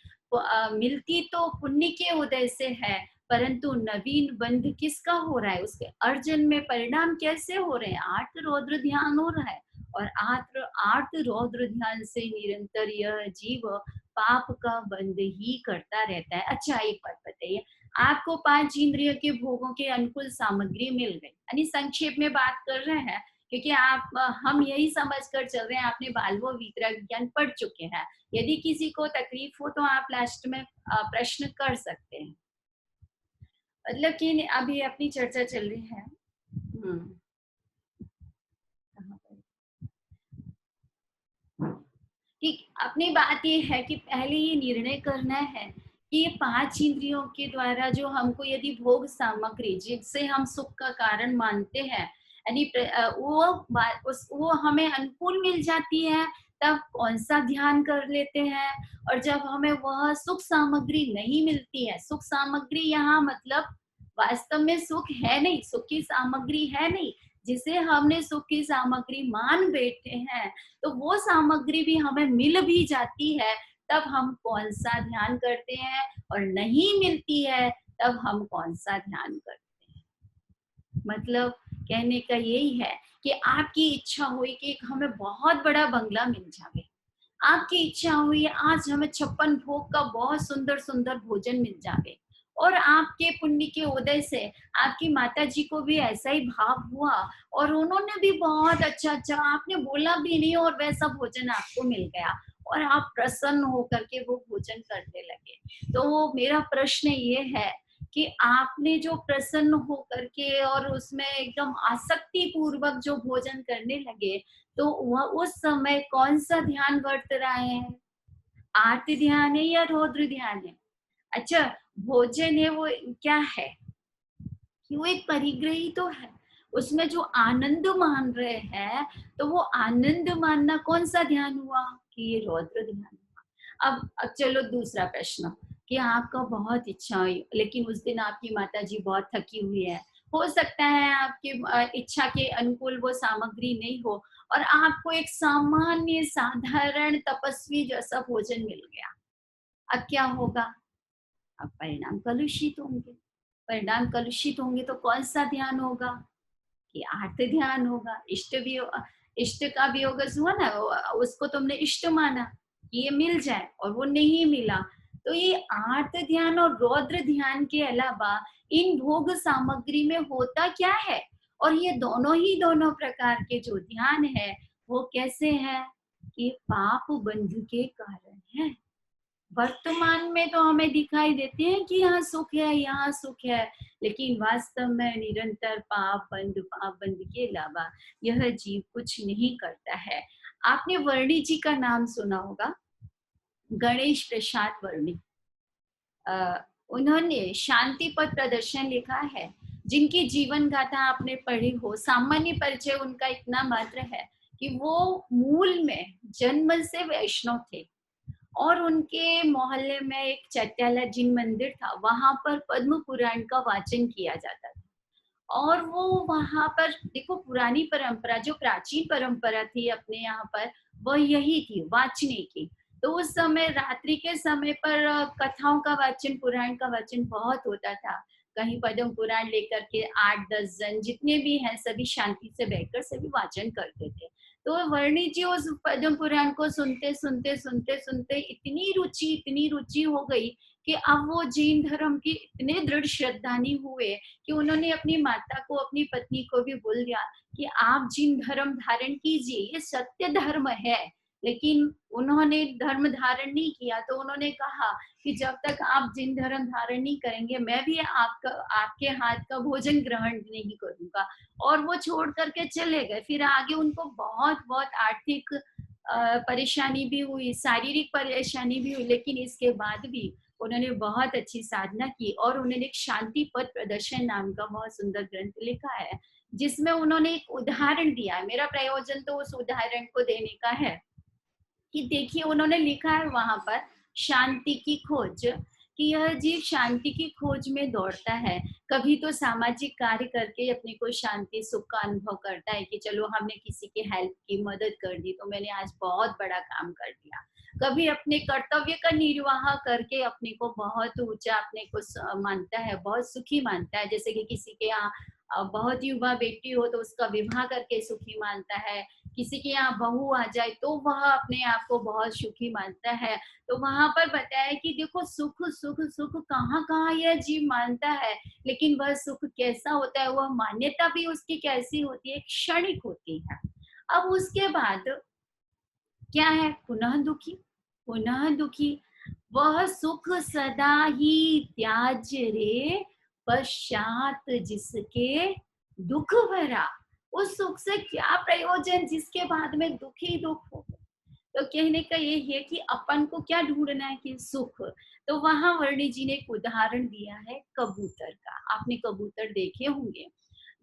मिलती तो पुण्य के उदय से है, परंतु नवीन बंध किसका हो रहा है? उसके अर्जन में परिणाम कैसे हो रहे हैं? आर्त रौद्र ध्यान हो रहा है, और आर्त रौद्र ध्यान से निरंतर यह जीव पाप का बंध ही करता रहता है। अच्छा, एक बात बताइए, आपको 5 इंद्रिय के भोगों के अनुकूल सामग्री मिल गई, यानी संक्षेप में बात कर रहे हैं, क्योंकि हम यही समझ कर चल रहे हैं, आपने बालवो वितरक ज्ञान पढ़ चुके हैं। यदि किसी को तकलीफ हो तो आप लास्ट में प्रश्न कर सकते हैं। मतलब कि अभी अपनी चर्चा चल रही है। ठीक, अपनी बात ये है कि पहले ये निर्णय करना है कि ये 5 इंद्रियों के द्वारा जो हमको यदि भोग सामग्री, जिससे हम सुख का कारण मानते हैं, यानी वो हमें अनुकूल मिल जाती है, तब कौन सा ध्यान कर लेते हैं। और जब हमें वह सुख सामग्री नहीं मिलती है, सुख सामग्री यहाँ मतलब वास्तव में सुख है नहीं, सुख की सामग्री है नहीं, जिसे हमने सुख की सामग्री मान बैठे हैं, तो वो सामग्री भी हमें मिल भी जाती है, तब हम कौन सा ध्यान करते हैं, और नहीं मिलती है तब हम कौन सा ध्यान करते हैं। मतलब कहने का यही है कि आपकी इच्छा हुई कि हमें बहुत बड़ा बंगला मिल जाए, आपकी इच्छा हुई आज हमें 56 भोग का बहुत सुंदर सुंदर भोजन मिल जाए, और आपके पुण्य के उदय से आपकी माता जी को भी ऐसा ही भाव हुआ और उन्होंने भी बहुत अच्छा अच्छा, आपने बोला भी नहीं और वैसा भोजन आपको मिल गया और आप प्रसन्न होकर के वो भोजन करने लगे। तो मेरा प्रश्न ये है कि आपने जो प्रसन्न होकर के और उसमें एकदम आसक्ति पूर्वक जो भोजन करने लगे, तो वह उस समय कौन सा ध्यान वर्त रहे हैं? आर्त ध्यान है या रौद्र ध्यान है? अच्छा, भोजन है वो क्या है कि वो एक परिग्रही तो है, उसमें जो आनंद मान रहे हैं, तो वो आनंद मानना कौन सा ध्यान हुआ कि ये रौद्र ध्यान हुआ। अब चलो दूसरा प्रश्न कि आपका बहुत इच्छा हुई लेकिन उस दिन आपकी माता जी बहुत थकी हुई है, हो सकता है आपकी इच्छा के अनुकूल वो सामग्री नहीं हो और आपको एक सामान्य साधारण तपस्वी जैसा भोजन मिल गया। अब क्या होगा? अब परिणाम कलुषित होंगे। परिणाम कलुषित होंगे तो कौन सा ध्यान होगा कि आर्त ध्यान होगा। इष्ट का वियोग हुआ ना, उसको तुमने इष्ट माना कि ये मिल जाए और वो नहीं मिला, तो ये आर्त ध्यान और रौद्र ध्यान के अलावा इन भोग सामग्री में होता क्या है? और ये दोनों प्रकार के जो ध्यान है वो कैसे है कि पाप बंध के कारण है। वर्तमान में तो हमें दिखाई देते हैं कि यहाँ सुख है, यहाँ सुख है, लेकिन वास्तव में निरंतर पाप बंद के अलावा यह जीव कुछ नहीं करता है। आपने वर्णी जी का नाम सुना होगा, गणेश प्रसाद वर्णी। उन्होंने शांति पथ प्रदर्शन लिखा है, जिनकी जीवन गाथा आपने पढ़ी हो। सामान्य परिचय उनका इतना मात्र है कि वो मूल में जन्म से वैष्णव थे और उनके मोहल्ले में एक चैत्यालय जिन मंदिर था, वहां पर पद्म पुराण का वाचन किया जाता था और वो वहां पर देखो, पुरानी परंपरा जो प्राचीन परंपरा थी अपने यहाँ पर, वह यही थी वाचने की। तो उस समय रात्रि के समय पर कथाओं का वाचन, पुराण का वाचन बहुत होता था। कहीं पद्म पुराण लेकर के 8-10 जन जितने भी हैं सभी शांति से बैठकर सभी वाचन करते थे। तो वर्णी जी उस पद्म पुराण को सुनते सुनते सुनते सुनते इतनी रुचि हो गई कि अब वो जैन धर्म की इतने दृढ़ श्रद्धानी हुए कि उन्होंने अपनी माता को, अपनी पत्नी को भी बोल दिया कि आप जिन धर्म धारण कीजिए, ये सत्य धर्म है। लेकिन उन्होंने धर्म धारण नहीं किया, तो उन्होंने कहा कि जब तक आप जिन धर्म धारण नहीं करेंगे, मैं भी आपके हाथ का भोजन ग्रहण नहीं करूंगा। और वो छोड़ करके चले गए। फिर आगे उनको बहुत बहुत आर्थिक परेशानी भी हुई, शारीरिक परेशानी भी हुई, लेकिन इसके बाद भी उन्होंने बहुत अच्छी साधना की और उन्होंने एक शांति पथ प्रदर्शन नाम का बहुत सुंदर ग्रंथ लिखा है, जिसमें उन्होंने एक उदाहरण दिया है। मेरा प्रयोजन तो उस उदाहरण को देने का है कि देखिए, उन्होंने लिखा है वहां पर शांति की खोज, कि यह जीव शांति की खोज में दौड़ता है। कभी तो सामाजिक कार्य करके अपने को शांति सुख का अनुभव करता है कि चलो हमने किसी की हेल्प की, मदद कर दी, तो मैंने आज बहुत बड़ा काम कर दिया। कभी अपने कर्तव्य का निर्वाह करके अपने को बहुत ऊंचा अपने को मानता है, बहुत सुखी मानता है। जैसे कि किसी के यहाँ बहुत युवा बेटी हो तो उसका विवाह करके सुखी मानता है, किसी के यहाँ बहू आ जाए तो वह अपने आप को बहुत सुखी मानता है। तो वहां पर बताया कि देखो, सुख सुख सुख कहाँ कहाँ यह जीव मानता है, लेकिन वह सुख कैसा होता है, वह मान्यता भी उसकी कैसी होती है, क्षणिक होती है। अब उसके बाद क्या है, पुनः दुखी। वह सुख सदा ही त्याज रे, पश्चात जिसके दुख भरा। उस सुख से क्या प्रयोजन जिसके बाद में दुख ही दुख हो। तो कहने का ये है कि अपन को क्या ढूंढना है कि सुख। तो वहां वर्णी जी ने एक उदाहरण दिया है कबूतर का। आपने कबूतर देखे होंगे।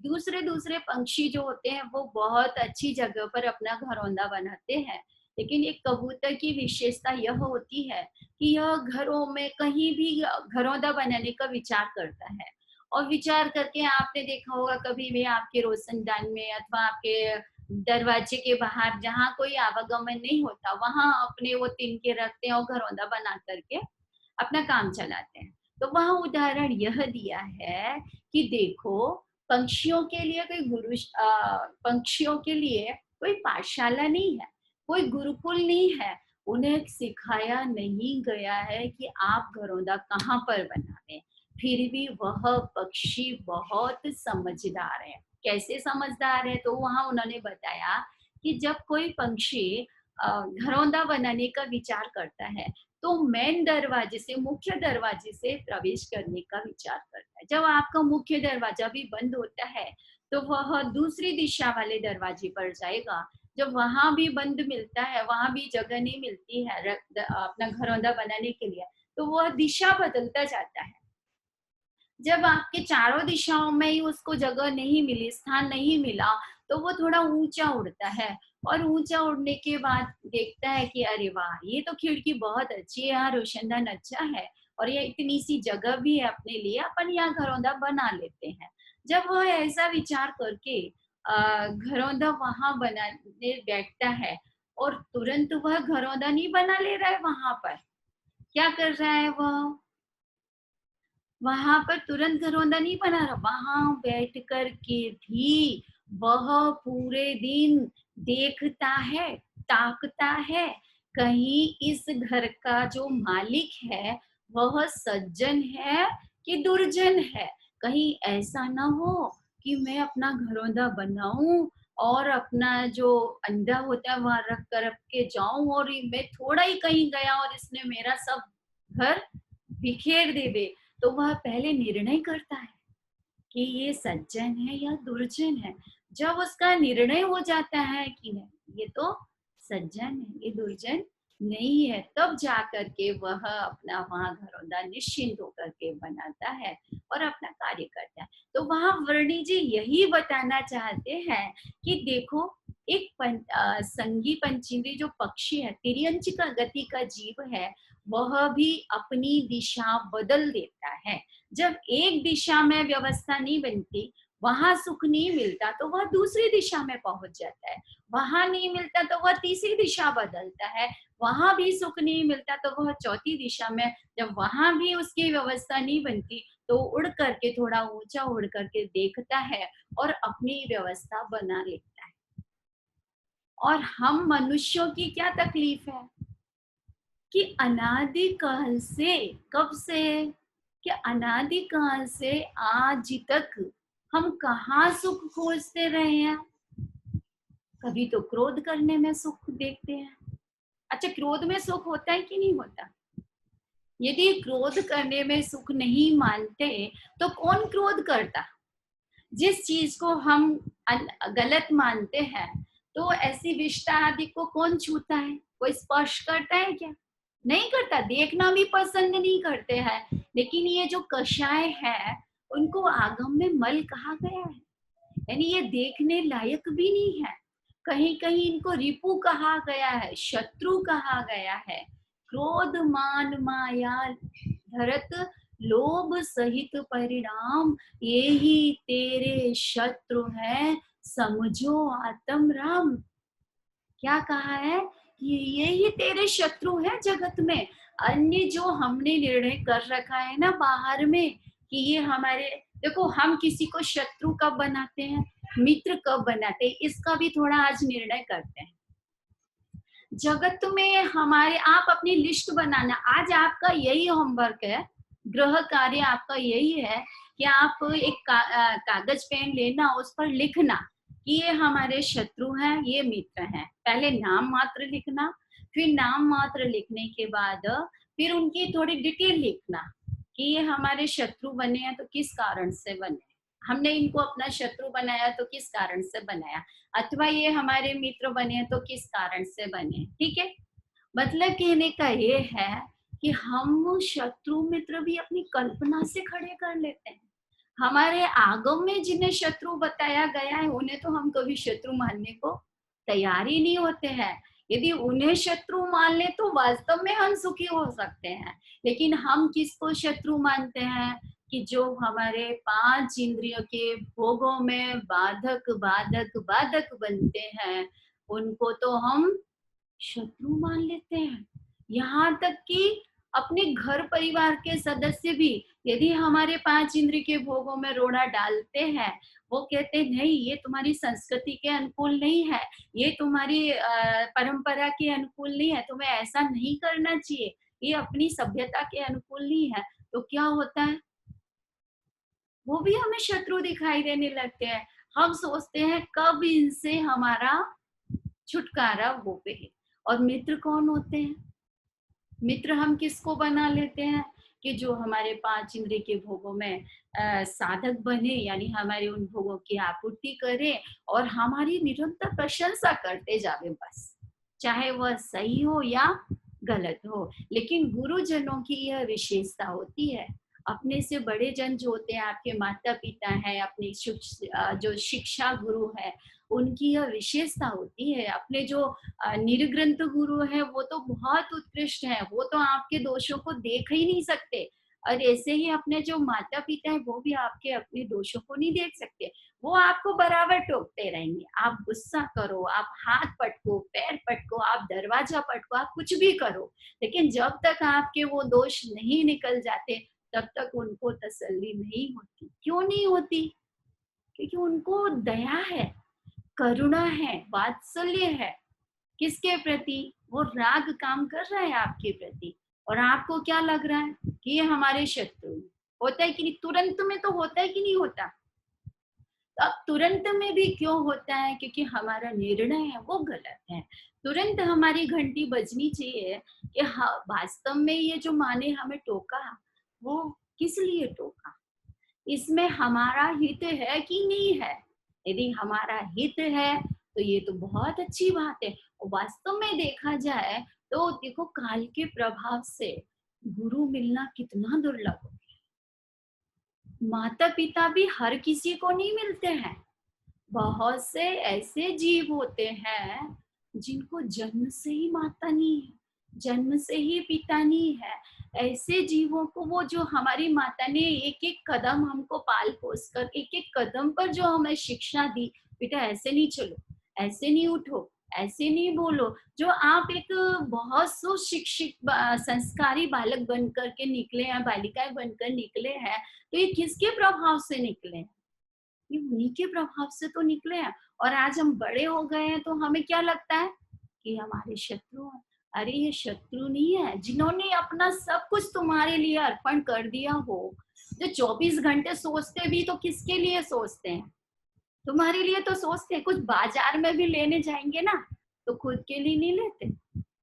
दूसरे दूसरे पंक्षी जो होते हैं वो बहुत अच्छी जगह पर अपना घरौंदा बनाते हैं, लेकिन एक कबूतर की विशेषता यह होती है कि यह घरों में कहीं भी घरौंदा बनाने का विचार करता है। और विचार करके आपने देखा होगा कभी भी आपके रोशनदान में अथवा आपके दरवाजे के बाहर जहाँ कोई आवागमन नहीं होता, वहां अपने वो तिनके रखते हैं और घरौंदा बना करके अपना काम चलाते हैं। तो वहां उदाहरण यह दिया है कि देखो, पंक्षियों के लिए पंक्षियों के लिए कोई पाठशाला नहीं है, कोई गुरुकुल नहीं है। उन्हें सिखाया नहीं गया है कि आप घरौंदा कहाँ पर बनावे, फिर भी वह पक्षी बहुत समझदार है। कैसे समझदार है? तो वहां उन्होंने बताया कि जब कोई पक्षी घरौंदा बनाने का विचार करता है तो मेन दरवाजे से, मुख्य दरवाजे से प्रवेश करने का विचार करता है। जब आपका मुख्य दरवाजा भी बंद होता है तो वह दूसरी दिशा वाले दरवाजे पर जाएगा। जब वहां भी बंद मिलता है, वहां भी जगह नहीं मिलती है अपना घरौंदा बनाने के लिए, तो वह दिशा बदलता जाता है। जब आपके चारों दिशाओं में ही उसको जगह नहीं मिली, स्थान नहीं मिला, तो वो थोड़ा ऊंचा उड़ता है और ऊंचा उड़ने के बाद देखता है कि अरे वाह, ये तो खिड़की बहुत अच्छी है, यहाँ रोशनदान अच्छा है और ये इतनी सी जगह भी है अपने लिए, अपन यहाँ घरौंदा बना लेते हैं। जब वह ऐसा विचार करके घरौंदा वहां बनाने बैठता है और तुरंत वह घरौंदा नहीं बना ले रहा है, वहां पर क्या कर रहा है वह, वहां पर तुरंत घरौंदा नहीं बना रहा, वहां बैठ कर के भी वह पूरे दिन देखता है, ताकता है कहीं इस घर का जो मालिक है वह सज्जन है कि दुर्जन है। कहीं ऐसा ना हो कि मैं अपना घरौंदा बनाऊं और अपना जो अंडा होता है वहां रख कर के जाऊं और मैं थोड़ा ही कहीं गया और इसने मेरा सब घर बिखेर दे। तो वह पहले निर्णय करता है कि ये सज्जन है या दुर्जन है। जब उसका निर्णय हो जाता है कि नहीं, ये तो सज्जन है, ये दुर्जन नहीं है, तब जा करके वह अपना वहां घरौंदा निश्चिंत होकर के बनाता है और अपना कार्य करता है। तो वहां वर्णी जी यही बताना चाहते हैं कि देखो, एक संगी पंचेंद्रिय जो पक्षी है, तिर्यंच का गति का जीव है, वह भी अपनी दिशा बदल देता है। जब एक दिशा में व्यवस्था नहीं बनती, वहां सुख नहीं मिलता, तो वह दूसरी दिशा में पहुंच जाता है। वहां नहीं मिलता तो वह तीसरी दिशा बदलता है। वहां भी सुख नहीं मिलता तो वह चौथी दिशा में, जब वहां भी उसकी व्यवस्था नहीं बनती तो उड़ करके, थोड़ा ऊंचा उड़ करके देखता है और अपनी व्यवस्था बना लेता है। और हम मनुष्यों की क्या तकलीफ है कि अनादि काल से, कब से, कि अनादि काल से आज तक हम कहाँ सुख खोजते रहे हैं। कभी तो क्रोध करने में सुख देखते हैं। अच्छा, क्रोध में सुख होता है कि नहीं होता? यदि क्रोध करने में सुख नहीं मानते तो कौन क्रोध करता? जिस चीज को हम गलत मानते हैं तो ऐसी विष्ठा आदि को कौन छूता है? कोई स्पर्श करता है क्या? नहीं करता। देखना भी पसंद नहीं करते हैं। लेकिन ये जो कषाय है उनको आगम में मल कहा गया है, यानी ये देखने लायक भी नहीं है। कहीं कहीं इनको रिपु कहा गया है, शत्रु कहा गया है। क्रोध मान माया धरत लोभ सहित परिणाम, ये ही तेरे शत्रु है, समझो आत्म राम। क्या कहा है कि ये ही तेरे शत्रु है जगत में। अन्य जो हमने निर्णय कर रखा है ना बाहर में कि ये हमारे, देखो हम किसी को शत्रु कब बनाते हैं, मित्र कब बनाते हैं, इसका भी थोड़ा आज निर्णय करते हैं। जगत में हमारे, आप अपनी लिस्ट बनाना, आज आपका यही होमवर्क है, गृह कार्य आपका यही है कि आप एक कागज पेन लेना, उस पर लिखना कि ये हमारे शत्रु हैं, ये मित्र हैं। पहले नाम मात्र लिखना, फिर नाम मात्र लिखने के बाद फिर उनकी थोड़ी डिटेल लिखना कि ये हमारे शत्रु बने हैं तो किस कारण से बने, हमने इनको अपना शत्रु बनाया तो किस कारण से बनाया, अथवा ये हमारे मित्र बने तो किस कारण से बने। ठीक है, मतलब कहने का ये है कि हम शत्रु मित्र भी अपनी कल्पना से खड़े कर लेते हैं। हमारे आगम में जिन्हें शत्रु बताया गया है उन्हें तो हम कभी शत्रु मानने को तैयार ही नहीं होते हैं। यदि उन्हें शत्रु मान ले तो वास्तव में हम सुखी हो सकते हैं। लेकिन हम किसको शत्रु मानते हैं कि जो हमारे 5 इंद्रियों के भोगों में बाधक बाधक बाधक बनते हैं, उनको तो हम शत्रु मान लेते हैं। यहाँ तक कि अपने घर परिवार के सदस्य भी यदि हमारे 5 इंद्रिय के भोगों में रोड़ा डालते हैं, वो कहते नहीं ये तुम्हारी संस्कृति के अनुकूल नहीं है, ये तुम्हारी परंपरा के अनुकूल नहीं है, तुम्हें ऐसा नहीं करना चाहिए, ये अपनी सभ्यता के अनुकूल नहीं है। तो क्या होता है, वो भी हमें शत्रु दिखाई देने लगते हैं। हम सोचते हैं कब इनसे हमारा छुटकारा हो पे। और मित्र कौन होते हैं? मित्र हम किसको बना लेते हैं कि जो हमारे 5 इंद्रिय के भोगों में साधक बने, यानी हमारे उन भोगों की आपूर्ति करे और हमारी निरंतर प्रशंसा करते जावे बस, चाहे वह सही हो या गलत हो। लेकिन गुरुजनों की यह विशेषता होती है, अपने से बड़े जन जो होते हैं, आपके माता पिता हैं, अपनी जो शिक्षा गुरु है, उनकी यह विशेषता होती है। अपने जो निर्ग्रंथ गुरु है वो तो बहुत उत्कृष्ट है, वो तो आपके दोषों को देख ही नहीं सकते। और ऐसे ही अपने जो माता पिता है वो भी आपके अपने दोषों को नहीं देख सकते, वो आपको बराबर टोकते रहेंगे। आप गुस्सा करो, आप हाथ पटको, पैर पटको, आप दरवाजा पटको, आप कुछ भी करो, लेकिन जब तक आपके वो दोष नहीं निकल जाते तब तक उनको तसल्ली नहीं होती। क्यों नहीं होती? क्योंकि उनको दया है, करुणा है, वात्सल्य है। किसके प्रति? वो राग काम कर रहा है आपके प्रति, और आपको क्या लग रहा है कि ये हमारे शत्रु हैं। होता है कि नहीं? तुरंत में तो होता है कि नहीं होता? तो अब तुरंत में भी क्यों होता है? क्योंकि हमारा निर्णय है वो गलत है। तुरंत हमारी घंटी बजनी चाहिए कि हाँ, वास्तव में ये जो माँ ने हमें टोका वो किस लिए टोका, इसमें हमारा हित है कि नहीं है। यदि हमारा हित है तो ये तो बहुत अच्छी बात है। और वास्तव में देखा जाए तो देखो, काल के प्रभाव से गुरु मिलना कितना दुर्लभ हो गया। माता पिता भी हर किसी को नहीं मिलते हैं। बहुत से ऐसे जीव होते हैं जिनको जन्म से ही माता नहीं है, जन्म से ही पिता नहीं है। ऐसे जीवों को, वो जो हमारी माता ने एक एक कदम हमको पाल पोस कर, एक एक कदम पर जो हमें शिक्षा दी, बेटा ऐसे नहीं चलो, ऐसे नहीं उठो, ऐसे नहीं बोलो, जो आप एक बहुत सुशिक्षित संस्कारी बालक बनकर के निकले हैं, बालिकाएं बनकर निकले हैं, तो ये किसके प्रभाव से निकले हैं? ये उन्हीं के प्रभाव से तो निकले हैं। और आज हम बड़े हो गए हैं तो हमें क्या लगता है कि हमारे शत्रु हैं। अरे ये शत्रु नहीं है, जिन्होंने अपना सब कुछ तुम्हारे लिए अर्पण कर दिया हो, जो 24 घंटे सोचते भी तो किसके लिए सोचते हैं? तुम्हारे लिए तो सोचते हैं। कुछ बाजार में भी लेने जाएंगे ना तो खुद के लिए नहीं लेते,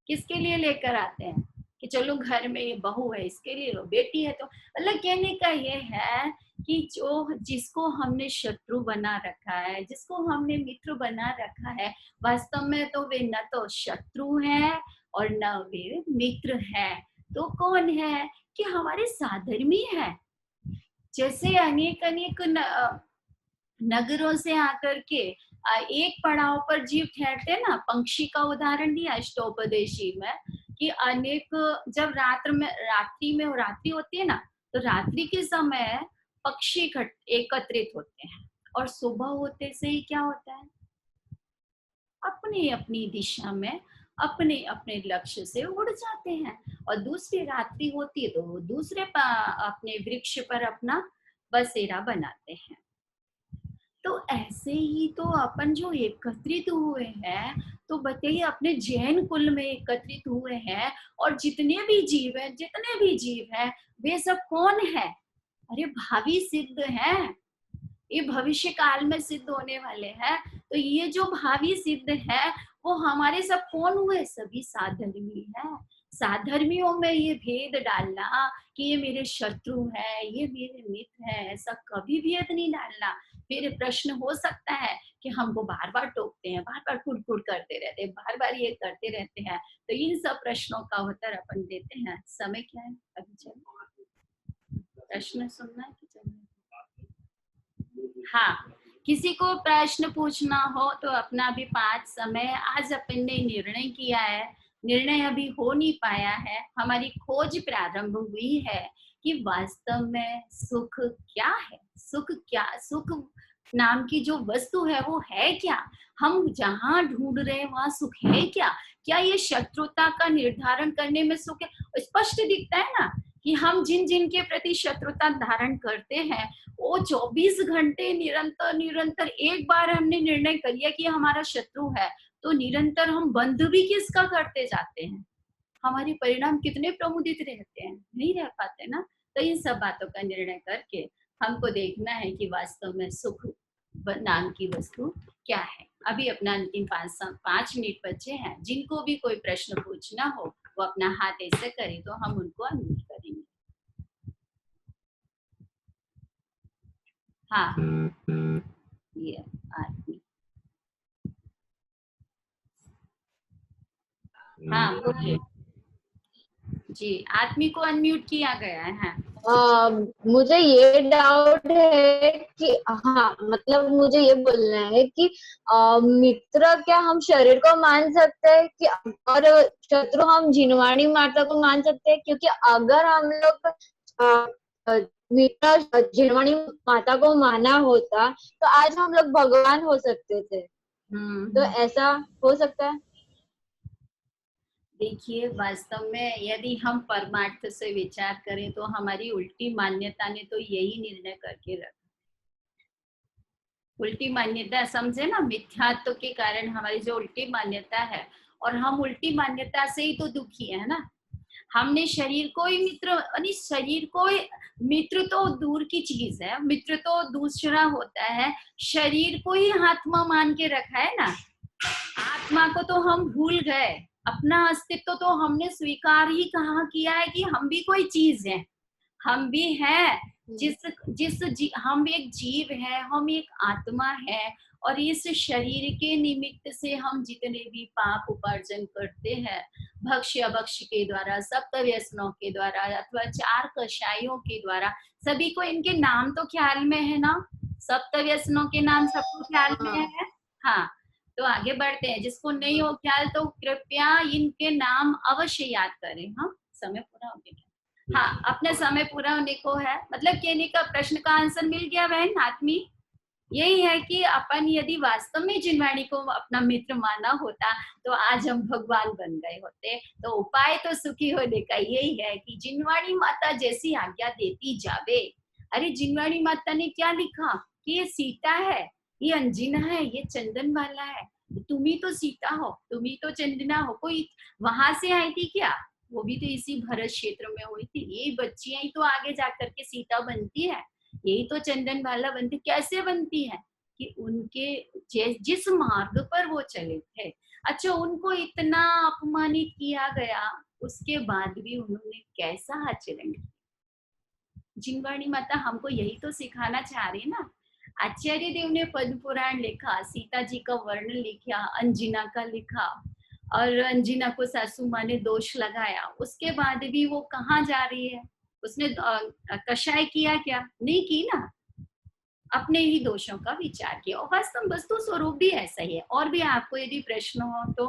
किसके लिए लेकर आते हैं कि चलो घर में ये बहू है इसके लिए लो, बेटी है तो। मतलब कहने का ये है कि जो जिसको हमने शत्रु बना रखा है, जिसको हमने मित्र बना रखा है, वास्तव में तो वे न तो शत्रु हैं और न वे मित्र हैं। तो कौन है? कि हमारे साधर्मी है। जैसे अनेक अनेक नगरों से आकर के एक पड़ाव पर जीव ठहरते ना। पंक्षी का उदाहरण दिया अष्टोपदेशी में कि अनेक, जब रात्रि होती है ना, तो रात्रि के समय पक्षी एकत्रित होते हैं और सुबह होते से ही क्या होता है, अपनी अपनी दिशा में अपने अपने लक्ष्य से उड़ जाते हैं। और दूसरी रात्रि होती है तो वो दूसरे अपने वृक्ष पर अपना बसेरा बनाते हैं। तो ऐसे ही तो अपन जो एकत्रित हुए हैं, तो बताइए अपने जैन कुल में एकत्रित हुए हैं, और जितने भी जीव हैं वे सब कौन है? अरे भावी सिद्ध हैं, ये भविष्य काल में सिद्ध होने वाले हैं। तो ये जो भावी सिद्ध है वो हमारे सब कौन हुए? सभी साधर्मी है। साधर्मियों में ये भेद डालना कि ये मेरे शत्रु है, ये मेरे मित्र है, ऐसा कभी भेद नहीं डालना। फिर प्रश्न हो सकता है कि हमको बार बार टोकते हैं, बार बार कुट करते रहते हैं, बार बार ये करते रहते हैं, तो इन सब प्रश्नों का उत्तर अपन देते हैं। समय क्या है अभी? चलो प्रश्न सुनना है कि चलना? हाँ, किसी को प्रश्न पूछना हो तो अपना भी 5 समय। आज अपन ने निर्णय किया है, निर्णय अभी हो नहीं पाया है, हमारी खोज प्रारंभ हुई है कि वास्तव में सुख क्या है, सुख नाम की जो वस्तु है वो है क्या, हम जहाँ ढूंढ रहे हैं वहां सुख है क्या ये शत्रुता का निर्धारण करने में सुख है? स्पष्ट दिखता है ना कि हम जिन के प्रति शत्रुता धारण करते हैं वो 24 घंटे निरंतर एक बार हमने निर्णय कर लिया कि हमारा शत्रु है, तो निरंतर हम बंध भी किसका करते जाते हैं? हमारे परिणाम कितने प्रमुदित रहते हैं? नहीं रह पाते ना। तो इन सब बातों का निर्णय करके हमको देखना है कि वास्तव में सुख नाम की वस्तु क्या है। अभी अपना अंतिम 5 मिनट बचे हैं। जिनको भी कोई प्रश्न पूछना हो वो अपना हाथ ऐसे करे तो हम उनको अनम्यूट करेंगे। हाँ, ये आदमी, हाँ बोलिए जी। आदमी को अनम्यूट किया गया है। मुझे ये डाउट है कि हाँ, मतलब मुझे ये बोलना है कि मित्र क्या हम शरीर को मान सकते हैं कि, और शत्रु हम जिनवाणी माता को मान सकते हैं? क्योंकि अगर हम लोग मित्र जिनवाणी माता को माना होता तो आज हम लोग भगवान हो सकते थे। तो ऐसा हो सकता है? देखिए, वास्तव में यदि हम परमार्थ से विचार करें तो हमारी उल्टी मान्यता ने तो यही निर्णय करके रखा। उल्टी मान्यता समझे ना, मिथ्यात्व के कारण हमारी जो उल्टी मान्यता है, और हम उल्टी मान्यता से ही तो दुखी है ना। हमने शरीर को ही मित्र, यानी शरीर को ही मित्र तो दूर की चीज है, मित्र तो दूसरा होता है। शरीर को ही आत्मा मान के रखा है ना। आत्मा को तो हम भूल गए, अपना अस्तित्व तो हमने स्वीकार ही कहाँ किया है कि हम भी कोई चीज है, हम भी हैं। हम एक जीव है, हम एक आत्मा है, और इस शरीर के निमित्त से हम जितने भी पाप उपार्जन करते हैं, भक्ष्य अभक्ष्य के द्वारा, सप्त व्यसनों के द्वारा अथवा 4 कषायों के द्वारा, सभी को इनके नाम तो ख्याल में है ना। सप्त व्यसनों के नाम सबको ख्याल में है। हाँ, तो आगे बढ़ते हैं। जिसको नहीं हो ख्याल तो कृपया इनके नाम अवश्य याद करें। हाँ, समय पूरा हो गया। हाँ, अपने समय पूरा होने को है, मतलब कहने का प्रश्न का आंसर मिल गया बहन आत्मी। यही है कि अपन यदि वास्तव में जिनवाणी को अपना मित्र माना होता तो आज हम भगवान बन गए होते। तो उपाय तो सुखी होने का यही है कि जिनवाणी माता जैसी आज्ञा देती जावे। अरे जिनवाणी माता ने क्या लिखा कि ये सीता है, ये अंजिना है, ये चंदन वाला है, तुम ही तो सीता हो, तुम ही तो चंदना हो। कोई वहां से आई थी क्या? वो भी तो इसी भरत क्षेत्र में हुई थी। ये बच्चियां ही तो आगे जाकर के सीता बनती है, यही तो चंदन वाला बनती। कैसे बनती है? कि उनके जिस मार्ग पर वो चले थे, अच्छा उनको इतना अपमानित किया गया, उसके बाद भी उन्होंने कैसा आचरण किया। जिनवाणी माता हमको यही तो सिखाना चाह रही ना। आचार्य देव ने पद्म पुराण लिखा, सीता जी का वर्णन लिखा, अंजिना का लिखा, और अंजिना को सासू माँ ने दोष लगाया। उसके बाद भी वो कहाँ जा रही है? उसने कषाय किया क्या? नहीं की ना, अपने ही दोषों का विचार किया। और वास्तव वस्तु स्वरूप भी ऐसा ही है। और भी आपको यदि प्रश्न हो तो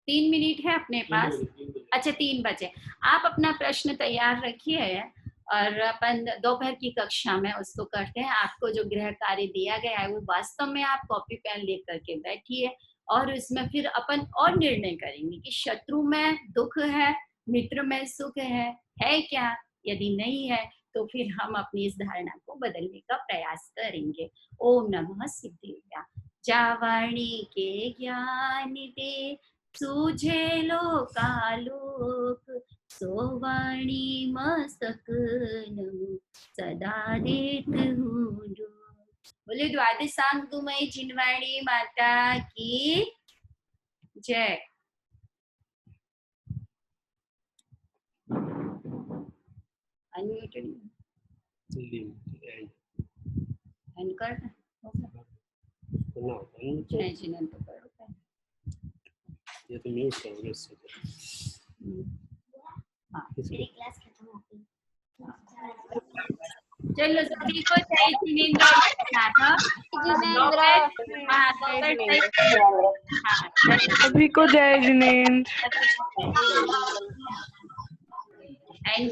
3 मिनट है अपने पास। अच्छा, 3 बजे आप अपना प्रश्न तैयार रखिए और अपन दोपहर की कक्षा में उसको करते हैं। आपको जो गृह कार्य दिया गया है वो वास्तव में आप कॉपी पेन लेकर के बैठिए, और इसमें फिर अपन और निर्णय करेंगे कि शत्रु में दुख है, मित्र में सुख है क्या? यदि नहीं है तो फिर हम अपनी इस धारणा को बदलने का प्रयास करेंगे। ओम नमः सिद्धिव्या। जावाणी के ज्ञान दे सूझे लोकालोक, सोवाणी मस्तक नमो सदा देत हूँ। बोले द्वादशांगमयी जिनवाणी माता की जय। अनम्यूटेड कर जय जिनंत करो। ये तो म्यूट करोगे इससे। हाँ, मेरी क्लास खत्म हो गई। चलो सभी को जय जिनेंद्र। सभी को जय जिनेंद्र। एंड